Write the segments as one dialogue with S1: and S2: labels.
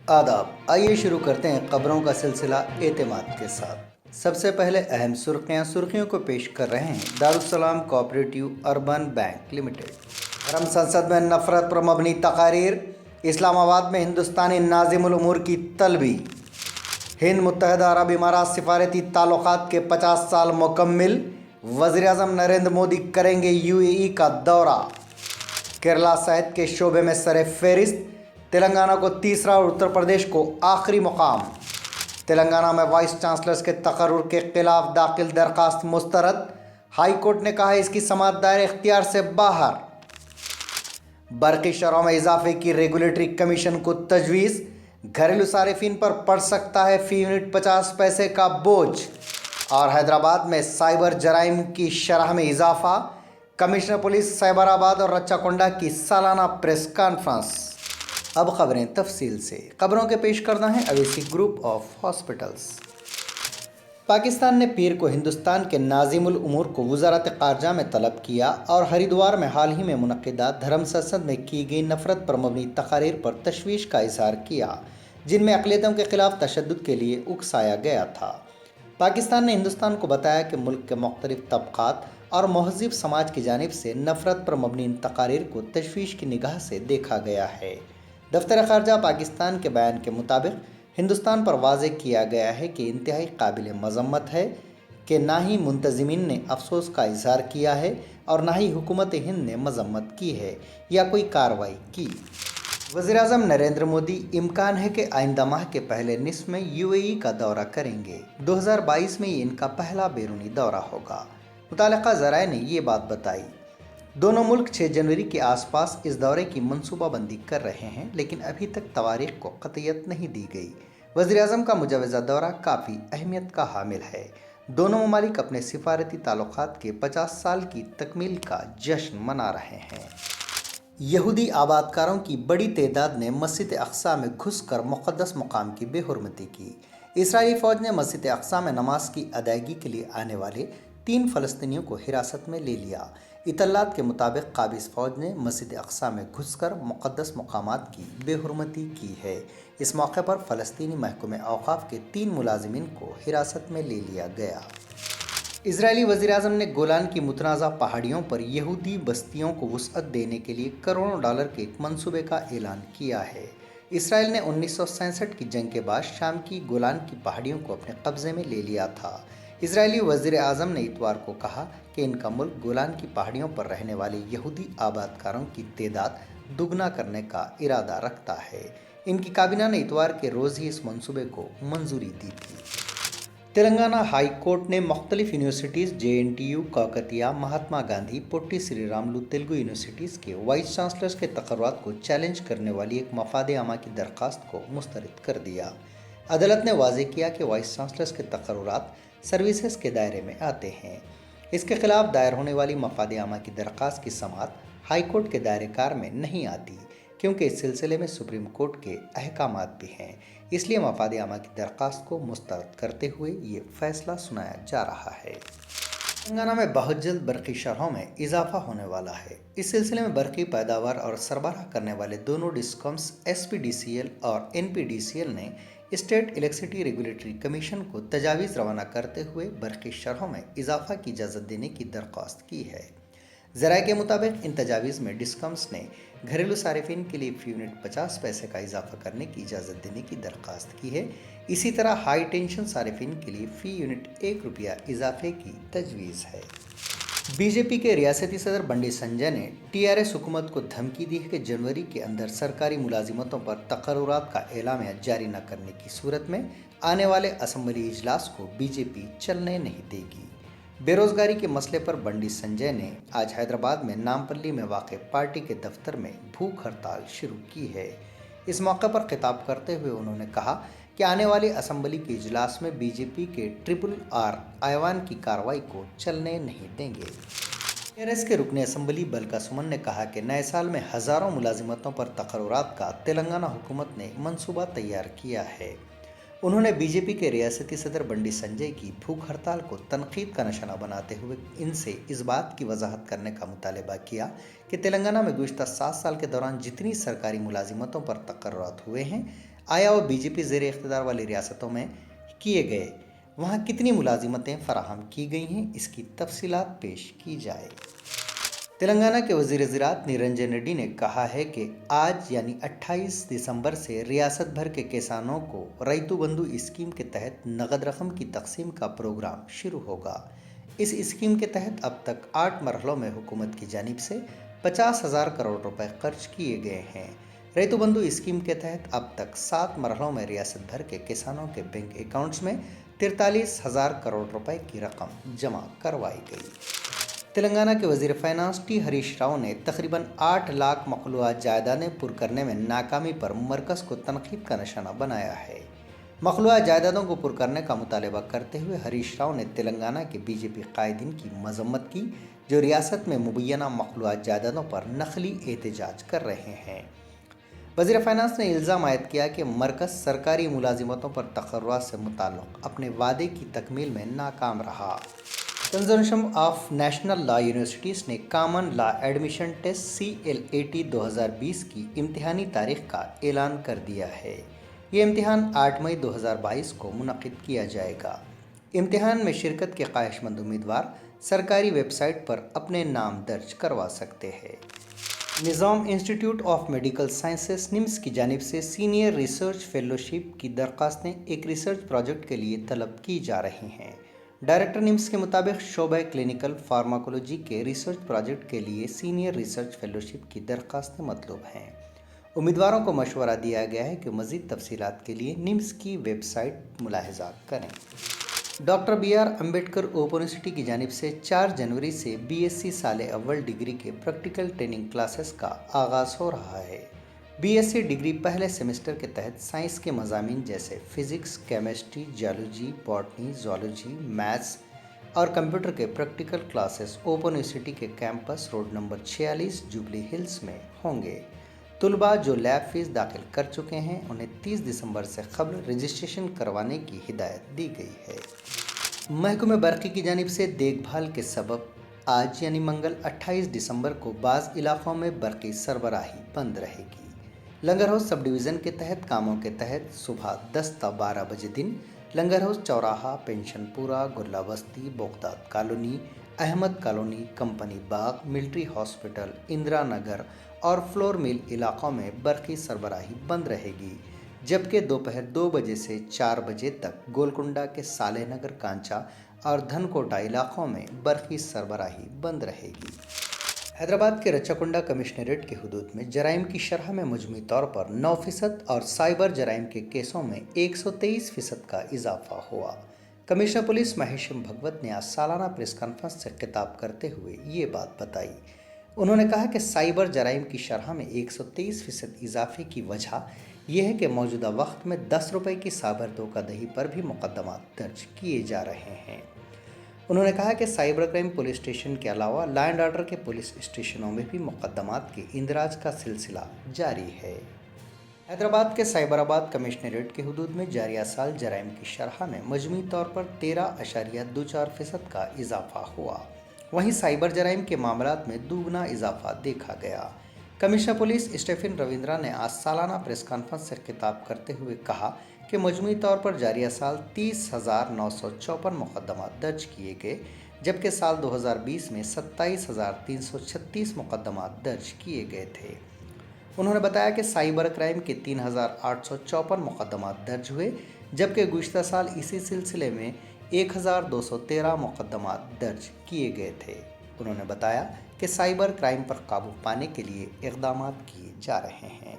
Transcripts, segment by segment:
S1: आदाब। आइए शुरू करते हैं खबरों का सिलसिला एतमाद के साथ। सबसे पहले अहम सुर्खियों को पेश कर रहे हैं Darussalam cooperative urban bank limited. धर्म संसद में नफरत पर मबनी तकारीर, इस्लामाबाद में हिंदुस्तानी नाज़िमुल उमूर की तलबी। हिंद मुत्तहदा अरब इमारात सिफारती ताल्लुकात के 50 साल मुकम्मिल, वज़ीर-ए-आज़म नरेंद्र मोदी करेंगे यूएई का दौरा। केरला साहित्य के शोबे में सरे फहरिस्त, तेलंगाना को तीसरा और उत्तर प्रदेश को आखिरी मुकाम। तेलंगाना में वाइस चांसलर्स के तकर्रुर के खिलाफ दाखिल दरखास्त मुस्तरद, हाई कोर्ट ने कहा है इसकी समाअत दायरे इख्तियार से बाहर। बरकी शरहों में इजाफे की रेगुलेटरी कमीशन को तजवीज़, घरेलू सारिफिन पर पड़ सकता है फी यूनिट 50 पैसे का बोझ। और हैदराबाद में साइबर जराइम की शरह में इजाफा, कमिश्नर पुलिस साइबराबाद और रच्चाकोंडा की सालाना प्रेस कॉन्फ्रेंस। अब खबरें तफसील से। खबरों के पेश करना है Owaisi group of hospitals. Pakistan ने पीर को हिंदुस्तान के नाज़िमुल उमूर को वज़ारत ख़ारजा में तलब किया और हरिद्वार में हाल ही में मुनक़िदा धर्म संसद में की गई नफ़रत पर मबनी तक़ारीर पर तशवीश का इज़हार किया, जिनमें अक़लियतों के ख़िलाफ़ तशद्दुद के लिए उकसाया गया था। पाकिस्तान ने हिंदुस्तान को बताया कि मुल्क के मुख्तलिफ तबक़ात और महज़िब समाज की जानिब से नफ़रत पर मबनी इन तक़ारीर को तशवीश की निगाह से देखा गया है। दफ्तर ख़ारजा पाकिस्तान के बयान के मुताबिक हिंदुस्तान पर वाज़ेह किया गया है कि इंतहाई काबिल मज़म्मत है कि ना ही मुंतज़िमीन ने अफसोस का इज़हार किया है और ना ही हुकूमत हिंद ने मज़म्मत की है या कोई कार्रवाई की। वज़ीर-ए-आज़म नरेंद्र मोदी इम्कान है कि आइंदा माह के पहले निस्फ़ में यूएई का दौरा करेंगे। 2022 में ये इनका पहला बैरूनी दौरा होगा। मुताल्लिक़ा ज़राए ने ये बात बताई। दोनों मुल्क 6 जनवरी के आसपास इस दौरे की मनसूबाबंदी कर रहे हैं, लेकिन अभी तक तवारीख़ को क़तईयत नहीं दी गई। वज़ीर-ए-आज़म का मुजव्वज़ा दौरा काफ़ी अहमियत का हामिल है। दोनों ममालिक अपने सिफारती ताल्लुकात के 50 साल की तकमील का जश्न मना रहे हैं। यहूदी आबादकारों की बड़ी तादाद ने मस्जिद अक़सा में घुसकर मुक़द्दस मकाम की बेहुरमती की। इसराइली फ़ौज ने मस्जिद अक़सा में नमाज की अदायगी के लिए आने वाले 3 फ़लस्तीनियों को हिरासत में ले लिया। इतलात के मुताबिक काबिज़ फ़ौज ने मस्जिद अक़सा में घुसकर मुक़द्दस मकामात की बेहुरमती की है। इस मौके पर फ़लस्तीनी महकमे औक़ाफ़ के 3 मुलाज़िमीन को हिरासत में ले लिया गया। इजरायली वज़ीर-ए-आज़म ने गोलान की मुतनाज़ा पहाड़ियों पर यहूदी बस्तियों को वुसअत देने के लिए करोड़ों डॉलर के एक मंसूबे का ऐलान किया है। इसराइल ने 1967 की जंग के बाद शाम की गोलान की पहाड़ियों को अपने कब्ज़े में ले लिया था। इजरायली वज़ीर-ए-आज़म ने इतवार को कहा कि इनका मुल्क गोलान की पहाड़ियों पर रहने वाले यहूदी आबादकारों की तादाद दुगना करने का इरादा रखता है। इनकी काबीना ने इतवार के रोज़ ही इस मंसूबे को मंजूरी दी थी। तेलंगाना हाई कोर्ट ने मुख्तलिफ universities JNTU, Kakatiya, Mahatma Gandhi, potty Sriramulu Telugu universities के वाइस चांसलर्स के तकर्रुरात को चैलेंज करने वाली एक मफाद आमा की दरख्वास्त को मुस्तरद कर दिया। अदालत ने वाज़ेह किया कि वाइस चांसलर्स के तकर्रुरात सर्विसेज के दायरे में आते हैं। इसके खिलाफ दायर होने वाली मफाद आमा की दरख्वास्त की समाअत हाई कोर्ट के दायरे कार में नहीं आती, क्योंकि इस सिलसिले में सुप्रीम कोर्ट के अहकामात भी हैं। इसलिए मफाद आमा की दरख्वास्त को मुस्तरद करते हुए ये फैसला सुनाया जा रहा है। तेलंगाना में बहुत जल्द बरकी शरहों में इजाफा होने वाला है। इस सिलसिले में बरकी पैदावार और सरबराह करने वाले दोनों डिस्कॉम्स SPDCL और NPDCL ने स्टेट इलेक्ट्रिसिटी रेगुलेटरी कमीशन को तजावीज़ रवाना करते हुए बरकी शरहों में इजाफा की इजाज़त देने की दरख्वास्त की है। ज़राए के मुताबिक इन तजावीज़ में डिस्कम्स ने घरेलू सारिफिन के लिए फी यूनिट 50 पैसे का इजाफा करने की इजाज़त देने की दरख्वास्त की है। इसी तरह हाई टेंशन सारिफिन के लिए फ़ी यूनिट ₹1 इजाफे की तजवीज़ है। बीजेपी के रियासती सदर बंडी संजय ने TRS हुकूमत को धमकी दी है कि जनवरी के अंदर सरकारी मुलाजिमतों पर तकर्रुरात का एलामिया जारी न करने की सूरत में आने वाले असम्बली इजलास को बीजेपी चलने नहीं देगी। बेरोज़गारी के मसले पर बंडी संजय ने आज हैदराबाद में नामपल्ली में वाक़े पार्टी के दफ्तर में भूख हड़ताल शुरू की है। इस मौके पर खिताब करते हुए उन्होंने कहा कि आने वाली असम्बली के इजलास में बीजेपी के RRR ऐवान की कार्रवाई को चलने नहीं देंगे। TRS के रुकने असम्बली बलका सुमन ने कहा कि नए साल में हज़ारों मुलाजिमतों पर तकर्रुरात का तेलंगाना हुकूमत ने मंसूबा तैयार किया है। उन्होंने बीजेपी के रियासती सदर बंडी संजय की भूख हड़ताल को तनकीद का निशाना बनाते हुए इनसे इस बात की वजाहत करने का मुतालबा किया कि तेलंगाना में गुज़िश्ता 7 साल के दौरान जितनी सरकारी मुलाजिमतों पर तकर्रुरात हुए हैं, आया और बीजेपी ज़ेर इख्तिदार वाली रियासतों में किए गए, वहाँ कितनी मुलाजिमतें फराहम की गई हैं, इसकी तफसीलात पेश की जाए। तेलंगाना के वज़ीर ज़राअत निरंजन रेड्डी ने कहा है कि आज यानी 28 दिसंबर से रियासत भर के किसानों को रैतु बंधु स्कीम के तहत नगद रकम की तकसीम का प्रोग्राम शुरू होगा। इस स्कीम के तहत अब तक 8 मरहलों में हुकूमत की जानिब से 50,000 करोड़ रुपए खर्च किए गए हैं। रैतु बंधु स्कीम के तहत अब तक 7 मरहलों में रियासत भर के किसानों के बैंक अकाउंट्स में 43,000 करोड़ रुपए की रकम जमा करवाई गई। तेलंगाना के वज़ीर फाइनेंस टी हरीश राव ने तकरीबन 8 लाख मखलूआत जायदादें पुर करने में नाकामी पर मरकज़ को तनकीद का निशाना बनाया है। मखलूआत जायदादों को पुर करने का मुतालबा करते हुए हरीश राव ने तेलंगाना के बीजेपी कायदीन की मजम्मत की, जो रियासत में मुबैना मखलूआत जायदादों पर नकली एहतजाज कर रहे हैं। वज़ीर फाइनेंस ने इल्ज़ाम आयद किया कि मरकज़ सरकारी मुलाजिमतों पर तकर्रुआत से मुताल्लिक़ अपने वादे की तकमील में नाकाम रहा। Conservation of national law universities ने common law admission test CLAT 2020 की इम्तिहानी तारीख का ऐलान कर दिया है। ये इम्तिहान 8 मई 2022 को मुनक़िद किया जाएगा। इम्तिहान में शिरकत के ख्वाहिशमंद उम्मीदवार सरकारी वेबसाइट पर अपने नाम दर्ज करवा सकते हैं। Nizam institute of medical sciences NIMS की जानिब से सीनियर रिसर्च फेलोशिप की दरख्वास्तें एक रिसर्च प्रोजेक्ट के लिए तलब की जा रही हैं। डायरेक्टर निम्स के मुताबिक शोबे क्लिनिकल फार्माकोलॉजी के रिसर्च प्रोजेक्ट के लिए सीनियर रिसर्च फेलोशिप की दरख्वास्तें मतलूब हैं। उम्मीदवारों को मशवरा दिया गया है कि मज़ीद तफसीलात के लिए निम्स की वेबसाइट मुलाहिज़ा करें। Doctor BR Ambedkar open university की जानिब से 4 जनवरी से BSc साले अव्वल डिग्री के प्रैक्टिकल ट्रेनिंग क्लासेस का आगाज़ हो रहा है। BSc डिग्री पहले सेमेस्टर के तहत साइंस के मज़ामीन जैसे physics, chemistry, geology, botany, zoology, maths और कंप्यूटर के प्रैक्टिकल क्लासेस ओपन यूनिवर्सिटी के campus road number 46 jubilee hills में होंगे। तुलबा जो लैब फ़ीस दाखिल कर चुके हैं, उन्हें 30 दिसंबर से क़ब्ल रजिस्ट्रेशन करवाने की हिदायत दी गई है। महकमे बरक़ी की जानिब से देखभाल के सबब आज यानी मंगल 28 दिसंबर को बाज़ इलाक़ों में बरक़ी सरबराही बंद रहेगी। लंगर हाउस सब डिवीज़न के तहत कामों के तहत सुबह 10 से 12 बजे दिन लंगर हाउस चौराहा, पेंशनपुरा, गुरला बस्ती, बोगदाद कॉलोनी, अहमद कॉलोनी, कंपनी बाग, मिलिट्री हॉस्पिटल, इंदिरा नगर और फ्लोर मिल इलाक़ों में बरक़ी सरबराही बंद रहेगी, जबकि दोपहर 2 बजे से 4 बजे तक गोलकुंडा के सालेह नगर, कांचा और धनकोटा इलाक़ों में बरक़ी सरबराही बंद रहेगी। हैदराबाद के रच्चाकुंडा कमिश्नरेट के हुदूद में जराइम की शरह में मजमूई तौर पर 9% और साइबर जराइम के केसों में 123% का इजाफा हुआ। कमिश्नर पुलिस महेशम भगवत ने आज सालाना प्रेस कॉन्फ्रेंस से खिताब करते हुए ये बात बताई। उन्होंने कहा कि साइबर जराइम की शरह में 123% इजाफे की वजह यह है कि मौजूदा वक्त में 10 रुपये की साइबर धोखाधड़ी पर भी मुकदमा दर्ज किए जा रहे हैं। उन्होंने कहा कि साइबर क्राइम पुलिस स्टेशन के अलावा लॉ एंड ऑर्डर के पुलिस स्टेशनों में भी मुकदमात के इंदराज का सिलसिला जारी है। हैदराबाद के साइबराबाद कमिश्नरेट के हुदूद में जारिया साल जराइम की शरह में मजमूई तौर पर 13.24% का इजाफा हुआ। वहीं साइबर जराइम के मामलात में दुगना इजाफा देखा गया। कमिश्नर पुलिस स्टीफन रविंद्रा ने आज सालाना प्रेस कॉन्फ्रेंस से खिताब करते हुए कहा कि मजमूई तौर पर जारिया साल 30,954 मुकदमा दर्ज किए गए, जबकि साल 2020 में 27,336 मुकदमा दर्ज किए गए थे। उन्होंने बताया कि साइबर क्राइम के 3,854 मुकदमा दर्ज हुए, जबकि गुज़िश्ता साल इसी सिलसिले में 1,213 मुकदमा दर्ज किए गए थे। उन्होंने बताया कि साइबर क्राइम पर काबू पाने के लिए इक़दाम किए जा रहे हैं।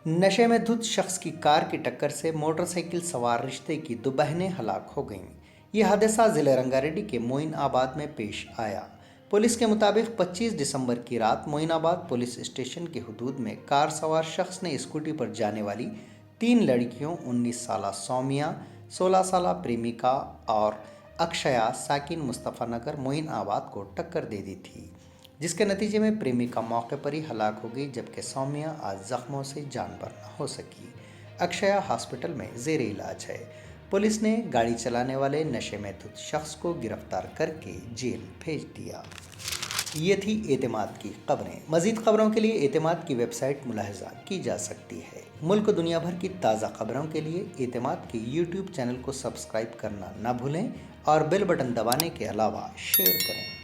S1: नशे में धुत शख्स की कार की टक्कर से मोटरसाइकिल सवार रिश्ते की 2 बहनें हलाक हो गईं। यह हादसा ज़िले रंगारेड्डी के मोइनाबाद में पेश आया। पुलिस के मुताबिक 25 दिसंबर की रात मोइनाबाद पुलिस स्टेशन के हुदूद में कार सवार शख्स ने स्कूटी पर जाने वाली 3 लड़कियों 19 साला सौमिया, 16 साला प्रेमिका और अक्षया साकिन मुस्तफ़ा नगर मोइनाबाद को टक्कर दे दी थी, जिसके नतीजे में प्रेमिका मौके पर ही हलाक हो गई, जबकि सौमिया आज जख्मों से जान बर न हो सकी। अक्षया हॉस्पिटल में ज़ेर इलाज है। पुलिस ने गाड़ी चलाने वाले नशे में धुत शख्स को गिरफ्तार करके जेल भेज दिया। یہ تھی اعتماد کی خبریں۔ مزید خبروں کے لیے اعتماد کی ویب سائٹ ملاحظہ کی جا سکتی ہے۔ ملک و دنیا بھر کی تازہ خبروں کے لیے اعتماد کے یوٹیوب چینل کو سبسکرائب کرنا نہ بھولیں اور بیل بٹن دبانے کے علاوہ شیئر کریں۔